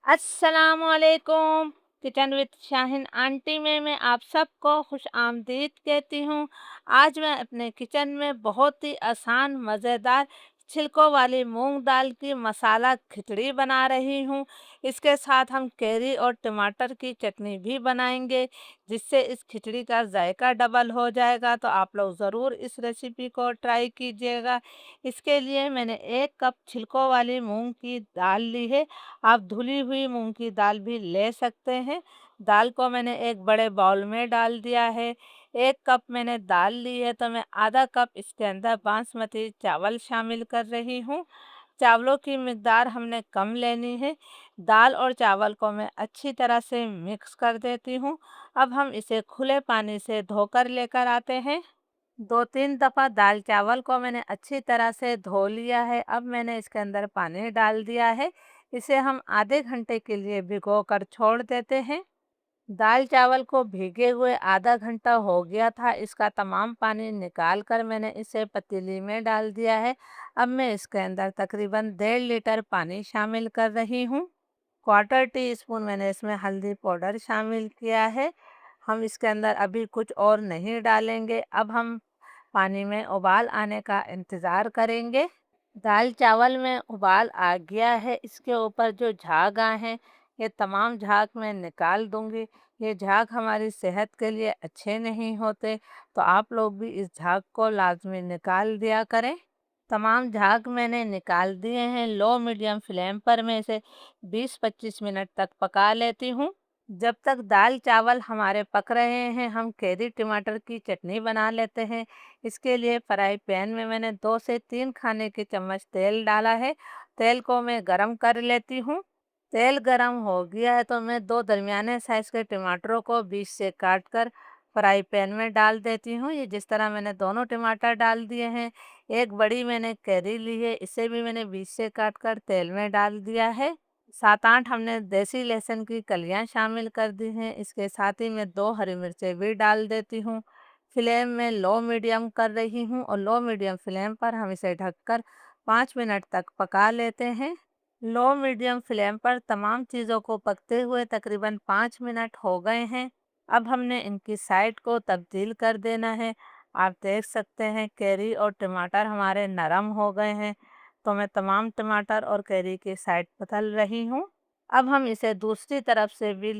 अस्सलामुअलैकुम। Kitchen with Shaheen aunty में मैं आप सबको खुश आमदीद कहती हूँ। आज मैं अपने किचन में बहुत ही आसान मज़ेदार छिलकों वाली मूंग दाल की मसाला खिचड़ी बना रही हूँ। इसके साथ हम कैरी और टमाटर की चटनी भी बनाएंगे, जिससे इस खिचड़ी का जायका डबल हो जाएगा। तो आप लोग ज़रूर इस रेसिपी को ट्राई कीजिएगा। इसके लिए मैंने 1 कप छिलकों वाली मूंग की दाल ली है। आप धुली हुई मूंग की दाल भी ले सकते हैं। दाल को मैंने एक बड़े बाउल में डाल दिया है। 1 कप मैंने दाल ली है, तो मैं आधा कप इसके अंदर बासमती चावल शामिल कर रही हूँ। चावलों की मिकदार हमने कम लेनी है। दाल और चावल को मैं अच्छी तरह से मिक्स कर देती हूँ। अब हम इसे खुले पानी से धोकर लेकर आते हैं। 2-3 दफ़ा दाल चावल को मैंने अच्छी तरह से धो लिया है। अब मैंने इसके अंदर पानी डाल दिया है। इसे हम आधे घंटे के लिए भिगो कर छोड़ देते हैं। दाल चावल को भीगे हुए आधा घंटा हो गया था। इसका तमाम पानी निकाल कर मैंने इसे पतीली में डाल दिया है। अब मैं इसके अंदर तकरीबन 1.5 लीटर पानी शामिल कर रही हूँ। क्वार्टर टी स्पून मैंने इसमें हल्दी पाउडर शामिल किया है। हम इसके अंदर अभी कुछ और नहीं डालेंगे। अब हम पानी में उबाल आने का इंतज़ार करेंगे। दाल चावल में उबाल आ गया है। इसके ऊपर जो झाग आए हैं, ये तमाम झाग मैं निकाल दूंगी। ये झाग हमारी सेहत के लिए अच्छे नहीं होते, तो आप लोग भी इस झाग को लाजमी निकाल दिया करें। तमाम झाग मैंने निकाल दिए हैं। लो मीडियम फ्लेम पर मैं इसे 20-25 मिनट तक पका लेती हूँ। जब तक दाल चावल हमारे पक रहे हैं, हम कैरी टमाटर की चटनी बना लेते हैं। इसके लिए फ्राई पैन में मैंने 2 से 3 खाने के चम्मच तेल डाला है। तेल को मैं गरम कर लेती हूँ। तेल गरम हो गया है, तो मैं 2 दरमियाने साइज़ के टमाटरों को बीच से काट कर फ्राई पैन में डाल देती हूँ। ये जिस तरह मैंने दोनों टमाटर डाल दिए हैं। एक बड़ी मैंने कैरी ली है, इसे भी मैंने बीच से काट कर तेल में डाल दिया है। 7-8 हमने देसी लहसुन की कलियां शामिल कर दी हैं। इसके साथ ही मैं 2 हरी मिर्चें भी डाल देती हूँ। फ्लेम में लो मीडियम कर रही हूँ, और लो मीडियम फ्लेम पर हम इसे ढककर 5 मिनट तक पका लेते हैं। लो मीडियम फ्लेम पर तमाम चीज़ों को पकते हुए तकरीबन 5 मिनट हो गए हैं। अब हमने इनकी साइड को तब्दील कर देना है। आप देख सकते हैं कैरी और टमाटर हमारे नरम हो गए हैं, तो मैं तमाम टमाटर और कैरी की साइड बदल रही हूँ। अब हम इसे दूसरी तरफ से भी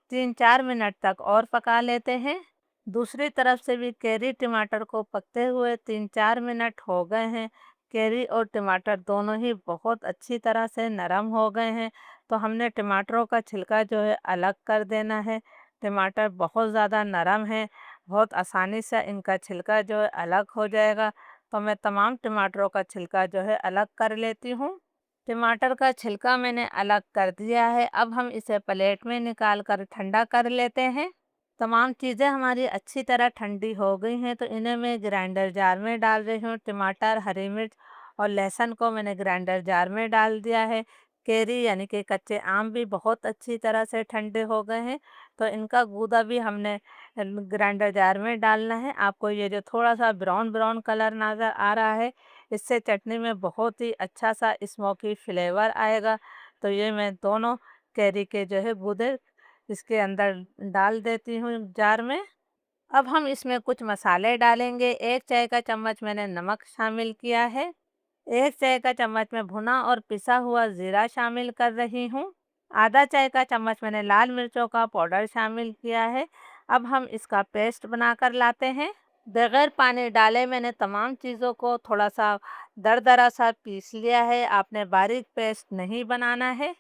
3-4 मिनट तक और पका लेते हैं। दूसरी तरफ से भी कैरी टमाटर को पकते हुए 3-4 मिनट हो गए हैं। कैरी और टमाटर दोनों ही बहुत अच्छी तरह से नरम हो गए हैं, तो हमने टमाटरों का छिलका जो है अलग कर देना है। टमाटर बहुत ज़्यादा नरम है, बहुत आसानी से इनका छिलका जो है अलग हो जाएगा, तो मैं तमाम टमाटरों का छिलका जो है अलग कर लेती हूँ। टमाटर का छिलका मैंने अलग कर दिया है। अब हम इसे प्लेट में निकाल कर ठंडा कर लेते हैं। तमाम चीज़ें हमारी अच्छी तरह ठंडी हो गई हैं, तो इन्हें मैं ग्राइंडर जार में डाल रही हूँ। टमाटर, हरी मिर्च और लहसुन को मैंने ग्राइंडर जार में डाल दिया है। कैरी यानी कि कच्चे आम भी बहुत अच्छी तरह से ठंडे हो गए हैं, तो इनका गूदा भी हमने ग्राइंडर जार में डालना है। आपको ये जो थोड़ा सा ब्राउन ब्राउन कलर नज़र आ रहा है, इससे चटनी में बहुत ही अच्छा सा स्मोकी फ्लेवर आएगा। तो ये मैं दोनों कैरी के जो है गूदे इसके अंदर डाल देती हूँ जार में। अब हम इसमें कुछ मसाले डालेंगे। 1 चाय का चम्मच मैंने नमक शामिल किया है। 1 चाय का चम्मच मैं भुना और पिसा हुआ ज़ीरा शामिल कर रही हूँ। आधा चाय का चम्मच मैंने लाल मिर्चों का पाउडर शामिल किया है। अब हम इसका पेस्ट बनाकर लाते हैं। बगैर पानी डाले मैंने तमाम चीज़ों को थोड़ा सा दरदरा सा पीस लिया है। आपने बारीक पेस्ट नहीं बनाना है।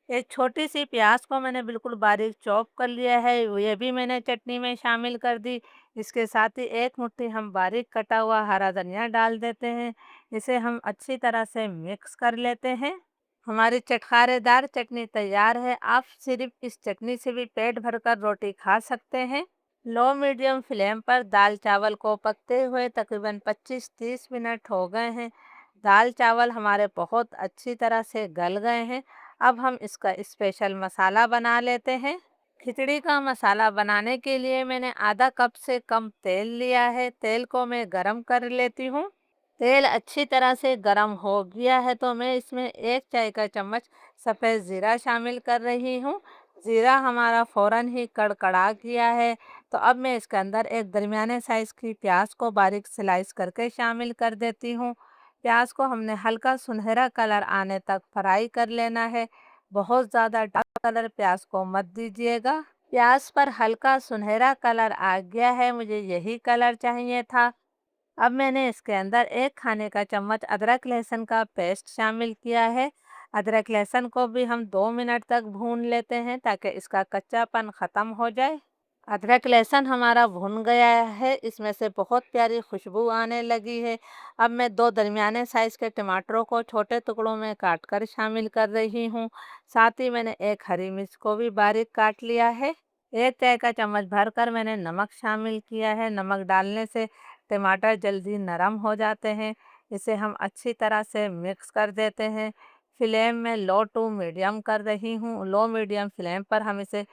एक छोटी सी प्याज को मैंने बिल्कुल बारीक चॉप कर लिया है, ये भी मैंने चटनी में शामिल कर दी। इसके साथ ही 1 मुट्ठी हम बारीक कटा हुआ हरा धनिया डाल देते हैं। इसे हम अच्छी तरह से मिक्स कर लेते हैं। हमारी चटखारेदार चटनी तैयार है। आप सिर्फ इस चटनी से भी पेट भरकर रोटी खा सकते हैं। लो मीडियम फ्लेम पर दाल चावल को पकते हुए तकरीबन 25-30 मिनट हो गए हैं। दाल चावल हमारे बहुत अच्छी तरह से गल गए हैं। अब हम इसका स्पेशल मसाला बना लेते हैं। खिचड़ी का मसाला बनाने के लिए मैंने आधा कप से कम तेल लिया है। तेल को मैं गरम कर लेती हूँ। तेल अच्छी तरह से गरम हो गया है तो मैं इसमें 1 चाय का चम्मच सफ़ेद ज़ीरा शामिल कर रही हूँ। ज़ीरा हमारा फ़ौरन ही कड़कड़ा गया है, तो अब मैं इसके अंदर एक दरमियाने साइज़ की प्याज को बारीक स्लाइस करके शामिल कर देती हूँ। प्याज को हमने हल्का सुनहरा कलर आने तक फ्राई कर लेना है। बहुत ज़्यादा डार्क कलर प्याज को मत दीजिएगा। प्याज पर हल्का सुनहरा कलर आ गया है, मुझे यही कलर चाहिए था। अब मैंने इसके अंदर 1 खाने का चम्मच अदरक लहसुन का पेस्ट शामिल किया है। अदरक लहसुन को भी हम 2 मिनट तक भून लेते हैं ताकि इसका कच्चापन ख़त्म हो जाए। अदरक लहसुन हमारा भुन गया है, इसमें से बहुत प्यारी खुशबू आने लगी है। अब मैं 2 दरमियाने साइज़ के टमाटरों को छोटे टुकड़ों में काट कर शामिल कर रही हूँ। साथ ही मैंने 1 हरी मिर्च को भी बारीक काट लिया है। 1 चाय का चम्मच भरकर मैंने नमक शामिल किया है। नमक डालने से टमाटर जल्दी नरम हो जाते हैं। इसे हम अच्छी तरह से मिक्स कर देते हैं। फ्लेम में लो टू मीडियम कर रही हूँ। लो मीडियम फ्लेम पर हम इसे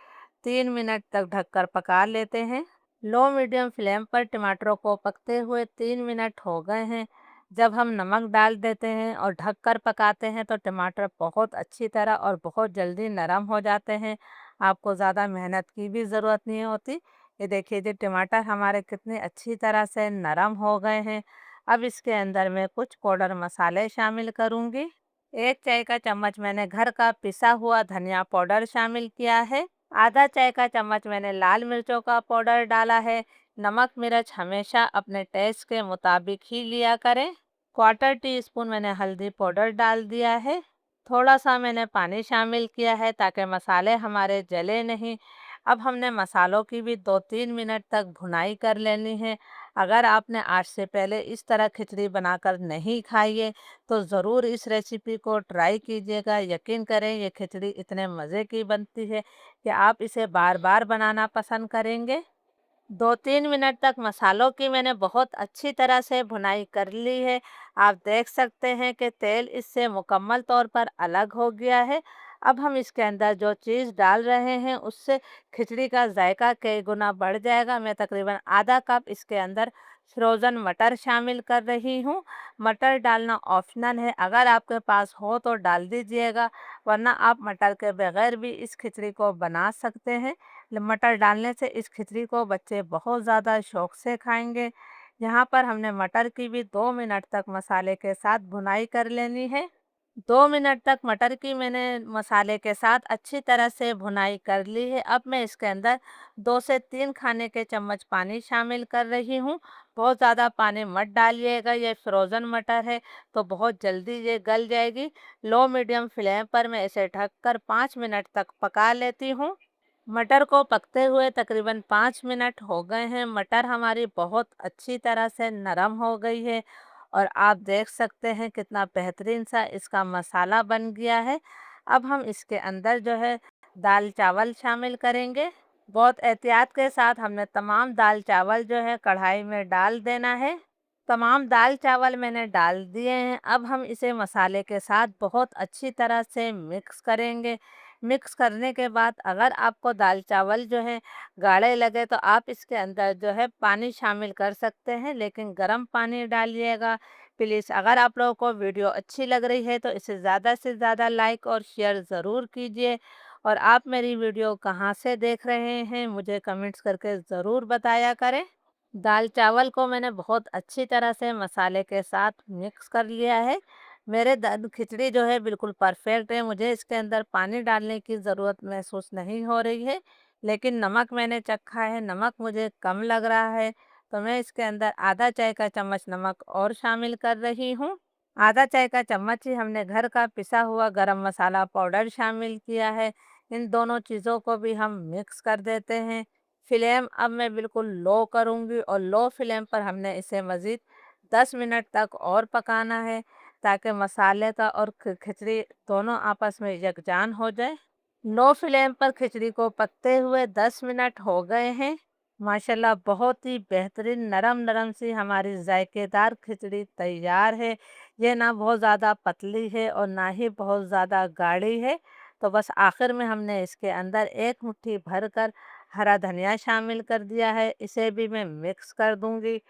3 मिनट तक ढककर पका लेते हैं। लो मीडियम फ्लेम पर टमाटरों को पकते हुए 3 मिनट हो गए हैं। जब हम नमक डाल देते हैं और ढककर पकाते हैं तो टमाटर बहुत अच्छी तरह और बहुत जल्दी नरम हो जाते हैं। आपको ज़्यादा मेहनत की भी ज़रूरत नहीं होती। ये देखिए जी टमाटर हमारे कितने अच्छी तरह से नरम हो गए हैं। अब इसके अंदर मैं कुछ पाउडर मसाले शामिल करूँगी। 1 चाय का चम्मच मैंने घर का पिसा हुआ धनिया पाउडर शामिल किया है। आधा चाय का चम्मच मैंने लाल मिर्चों का पाउडर डाला है। नमक मिर्च हमेशा अपने टेस्ट के मुताबिक ही लिया करें। क्वार्टर टी स्पून मैंने हल्दी पाउडर डाल दिया है। थोड़ा सा मैंने पानी शामिल किया है ताकि मसाले हमारे जले नहीं। अब हमने मसालों की भी 2-3 मिनट तक भुनाई कर लेनी है। अगर आपने आज से पहले इस तरह खिचड़ी बनाकर नहीं खाई है तो ज़रूर इस रेसिपी को ट्राई कीजिएगा। यकीन करें ये खिचड़ी इतने मज़े की बनती है कि आप इसे बार बार बनाना पसंद करेंगे। 2-3 मिनट तक मसालों की मैंने बहुत अच्छी तरह से भुनाई कर ली है। आप देख सकते हैं कि तेल इससे मुकम्मल तौर पर अलग हो गया है। अब हम इसके अंदर जो चीज़ डाल रहे हैं उससे खिचड़ी का जायका कई गुना बढ़ जाएगा। मैं तकरीबन आधा कप इसके अंदर फ्रोज़न मटर शामिल कर रही हूँ। मटर डालना ऑप्शनल है, अगर आपके पास हो तो डाल दीजिएगा, वरना आप मटर के बगैर भी इस खिचड़ी को बना सकते हैं। मटर डालने से इस खिचड़ी को बच्चे बहुत ज़्यादा शौक से खाएंगे। यहाँ पर हमने मटर की भी 2 मिनट तक मसाले के साथ भुनाई कर लेनी है। 2 मिनट तक मटर की मैंने मसाले के साथ अच्छी तरह से भुनाई कर ली है। अब मैं इसके अंदर 2 से 3 खाने के चम्मच पानी शामिल कर रही हूँ। बहुत ज़्यादा पानी मत डालिएगा, ये फ्रोज़न मटर है तो बहुत जल्दी ये गल जाएगी। लो मीडियम फ्लेम पर मैं इसे ढककर 5 मिनट तक पका लेती हूँ। मटर को पकते हुए तकरीबन 5 मिनट हो गए हैं। मटर हमारी बहुत अच्छी तरह से नरम हो गई है और आप देख सकते हैं कितना बेहतरीन सा इसका मसाला बन गया है। अब हम इसके अंदर जो है दाल चावल शामिल करेंगे। बहुत एहतियात के साथ हमने तमाम दाल चावल जो है कढ़ाई में डाल देना है। तमाम दाल चावल मैंने डाल दिए हैं। अब हम इसे मसाले के साथ बहुत अच्छी तरह से मिक्स करेंगे। मिक्स करने के बाद अगर आपको दाल चावल जो है गाढ़े लगे तो आप इसके अंदर जो है पानी शामिल कर सकते हैं, लेकिन गर्म पानी डालिएगा प्लीज़। अगर आप लोगों को वीडियो अच्छी लग रही है तो इसे ज़्यादा से ज़्यादा लाइक और शेयर ज़रूर कीजिए। और आप मेरी वीडियो कहाँ से देख रहे हैं मुझे कमेंट्स करके ज़रूर बताया करें। दाल चावल को मैंने बहुत अच्छी तरह से मसाले के साथ मिक्स कर लिया है। मेरे खिचड़ी जो है बिल्कुल परफेक्ट है, मुझे इसके अंदर पानी डालने की ज़रूरत महसूस नहीं हो रही है। लेकिन नमक मैंने चखा है, नमक मुझे कम लग रहा है, तो मैं इसके अंदर आधा चाय का चम्मच नमक और शामिल कर रही हूँ। आधा चाय का चम्मच ही हमने घर का पिसा हुआ गरम मसाला पाउडर शामिल किया है। इन दोनों चीज़ों को भी हम मिक्स कर देते हैं। फ्लेम अब मैं बिल्कुल लो करूँगी और लो फ्लेम पर हमने इसे मज़ीद 10 मिनट तक और पकाना है ताकि मसाले का और खिचड़ी दोनों आपस में यकजान हो जाए। लो फ्लेम पर खिचड़ी को पकते हुए 10 मिनट हो गए हैं। माशाल्लाह बहुत ही बेहतरीन नरम नरम सी हमारी जायकेदार खिचड़ी तैयार है। ये ना बहुत ज़्यादा पतली है और ना ही बहुत ज़्यादा गाढ़ी है। तो बस आखिर में हमने इसके अंदर 1 मुट्ठी भर कर हरा धनिया शामिल कर दिया है, इसे भी मैं मिक्स कर दूंगी।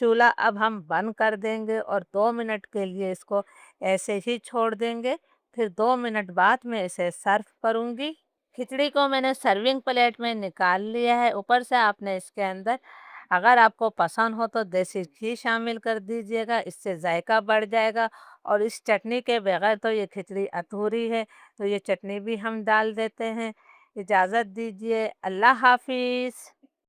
चूल्हा अब हम बंद कर देंगे और 2 मिनट के लिए इसको ऐसे ही छोड़ देंगे। फिर 2 मिनट बाद मैं इसे सर्व करूँगी। खिचड़ी को मैंने सर्विंग प्लेट में निकाल लिया है। ऊपर से आपने इसके अंदर अगर आपको पसंद हो तो देसी घी शामिल कर दीजिएगा, इससे जायका बढ़ जाएगा। और इस चटनी के बगैर तो ये खिचड़ी अधूरी है, तो ये चटनी भी हम डाल देते हैं। इजाज़त दीजिए, अल्लाह हाफ़िज़।